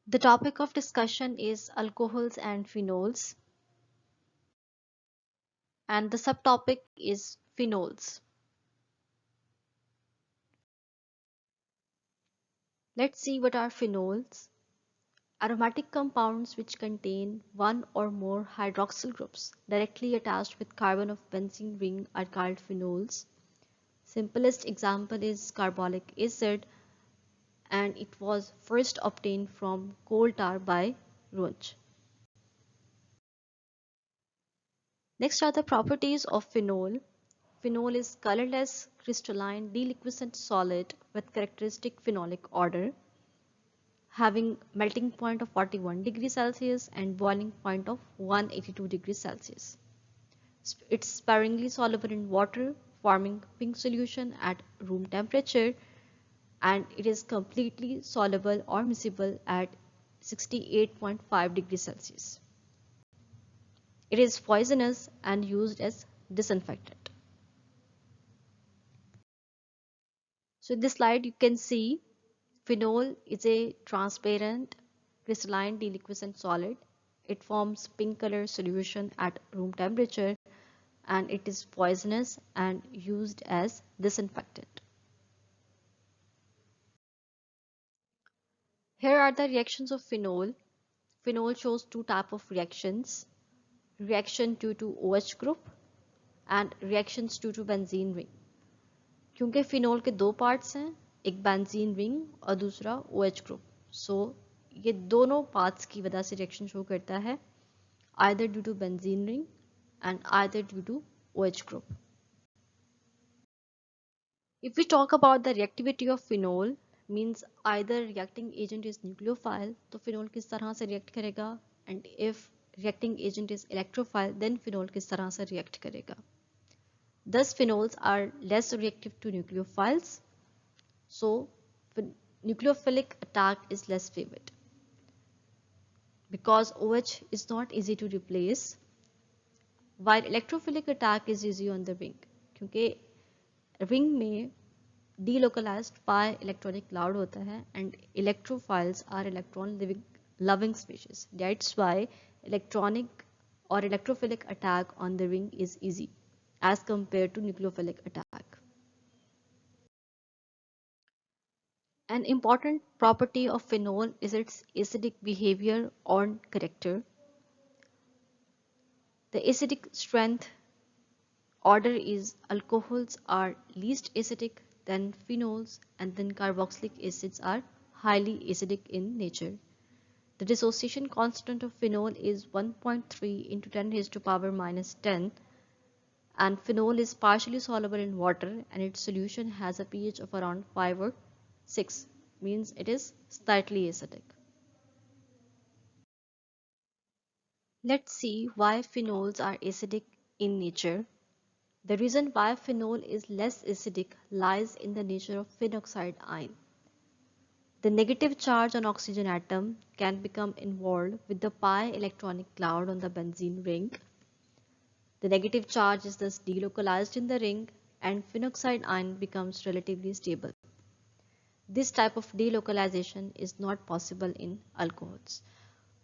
The topic of discussion is alcohols and phenols, and the subtopic is phenols. Let's see what are phenols. Aromatic compounds which contain one or more hydroxyl groups directly attached with carbon of benzene ring are called phenols. Simplest example is carbolic acid, and it was first obtained from coal tar by Runge. Next are the properties of phenol. Phenol is colorless, crystalline, deliquescent solid with characteristic phenolic odor, having melting point of 41 degrees Celsius and boiling point of 182 degrees Celsius. It's sparingly soluble in water, forming pink solution at room temperature, and it is completely soluble or miscible at 68.5 degrees Celsius. It is poisonous and used as disinfectant. So in this slide you can see phenol is a transparent crystalline deliquescent solid. It forms pink color solution at room temperature, and it is poisonous and used as disinfectant. Here are the reactions of phenol. Phenol shows two types of reactions: reaction due to OH group and reactions due to benzene ring. क्योंकि phenol के दो parts हैं, एक benzene ring और दूसरा OH group, सो ये दोनों parts की वजह से रिएक्शन शो करता है, either due to benzene ring and either due to OH group. If we talk about the reactivity of phenol, means either reacting agent is nucleophile, तो phenol किस तरह से react करेगा, and if reacting agent is electrophile, then phenol किस तरह से react करेगा. Thus phenols are less reactive to nucleophiles, so nucleophilic attack is less favored. Because OH is not easy to replace, while electrophilic attack is easy on the ring, क्योंकि ring में delocalized pi electronic cloud होता है, and electrophiles are electron loving species. That's why electronic or electrophilic attack on the ring is easy as compared to nucleophilic attack. An important property of phenol is its acidic behavior or character. The acidic strength order is alcohols are least acidic, then phenols, and then carboxylic acids are highly acidic in nature. The dissociation constant of phenol is 1.3 into 10 raised to power minus 10, and phenol is partially soluble in water, and its solution has a pH of around 5 or 6, means it is slightly acidic. Let's see why phenols are acidic in nature. The reason why phenol is less acidic lies in the nature of phenoxide ion. The negative charge on oxygen atom can become involved with the pi electronic cloud on the benzene ring. The negative charge is thus delocalized in the ring, and phenoxide ion becomes relatively stable. This type of delocalization is not possible in alcohols.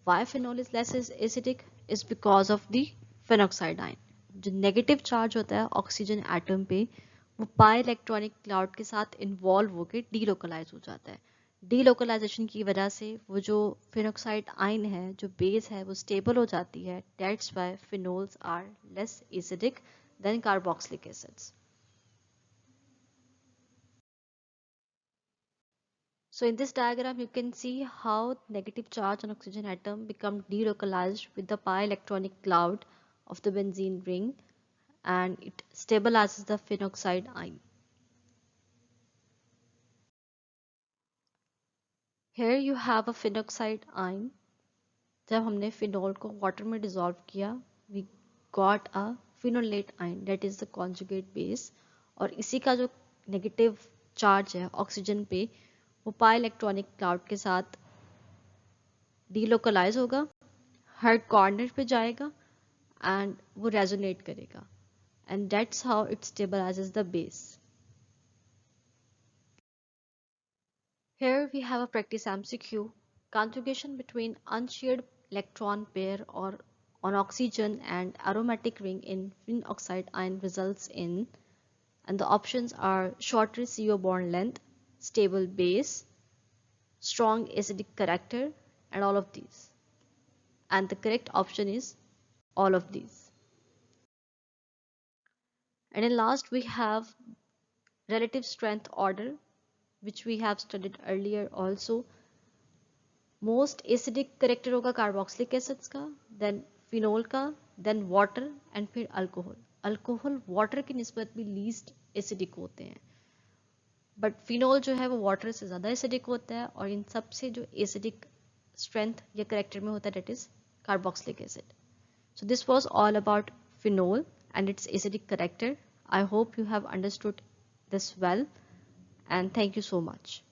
Why phenol is less acidic is because of the phenoxide ion. जो negative charge होता है oxygen atom पे, वो पाई electronic cloud के साथ involve होकर delocalise हो जाता है. डीलोकलाइजेशन की वजह से वो जो फिनोक्साइड आयन है, जो बेस है, वो स्टेबल हो जाती है. That's why phenols are less acidic than carboxylic acids. So in this diagram you can see how negative charge on oxygen atom become delocalized with the pi electronic cloud of the benzene ring, and it stabilizes the phenoxide ion. Here you have a phenoxide ion. जब हमने phenol को water में dissolve किया, we got a phenolate ion, that is the conjugate base, और इसी का जो negative charge है oxygen पे, वो पाई इलेक्ट्रॉनिक क्लाउड के साथ डीलोकलाइज होगा, हर कॉर्नर पे जाएगा एंड वो रेजोनेट करेगा, and that's how it stabilises the base. Here we have a practice MCQ. Conjugation between unshared electron pair or on oxygen and aromatic ring in tin oxide ion results in, and the options are shorter CO bond length, stable base, strong acidic character, and all of these. And the correct option is all of these. And in last we have relative strength order, which we have studied earlier also. Most acidic character होगा carboxylic acids का, then phenol का, then water and फिर alcohol. Alcohol water की निस्बत भी least acidic होते हैं, but phenol जो है वो वाटर से ज़्यादा एसिडिक होता है, और इन सब से जो एसिडिक स्ट्रेंथ या करेक्टर में होता है that is carboxylic acid. So this was all about phenol and its acidic character. I hope you have understood this well, and thank you so much.